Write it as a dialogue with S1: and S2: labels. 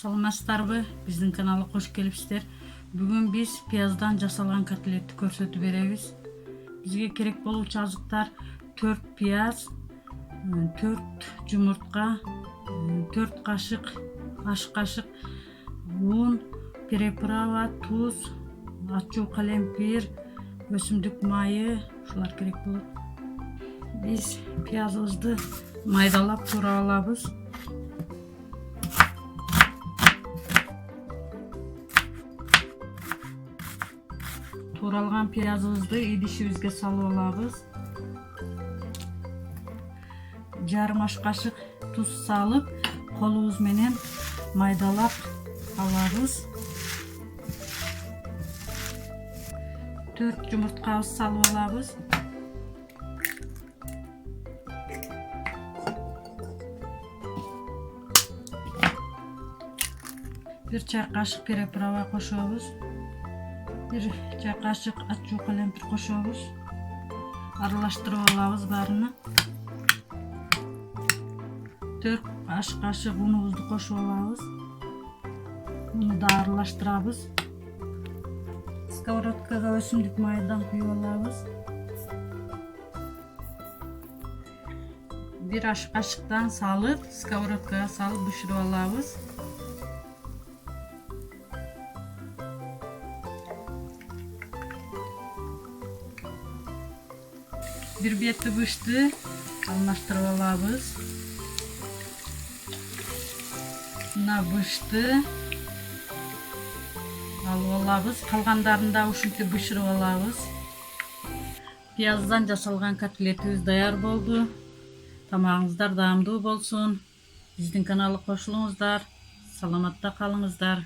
S1: Саламатсыздарбы? Биздин каналга кош келипсиздер. Бүгүн биз пияздан жасалган котлетти көрсөтүп беребиз. Бизге керек болуучу азыктар 4 пияз, 4 жумуртка, 4 кашык, аш кашык un, приправа, туз, ачуу калемпир, өсүмдүк майы, ушулар керек болот. Биз пиязыбызды майдалап тура алабыз. Туралган пиязыбызды идишибизге салып алабыз. Жарым аш кашык туз салып, колубуз менен майдалап алабыз. 4 жумурткабызды салып алабыз. Bir çay kaşık приправа кошобуз. Bir çay kaşık ачуу калемпир кошобуз. Аралаштырып алабыз баарына. 4 аш кашык унубузду кошуп алабыз. Уну да аралаштырабыз. Сковородкага өсүмдүк майдан куюп алабыз. 1 аш кашыктан салып, сковородкага салып бышырып алабыз. Bir бети бышты, алмаштырып алабыз. Мына бышты алып алабыз. Калгандарын да ушинтип бышырып алабыз. Пияздан жасалган котлетибиз даяр болду. Тамагыңыздар даамдуу болсун. Биздин каналга кошулуңуздар. Саламатта калыңыздар.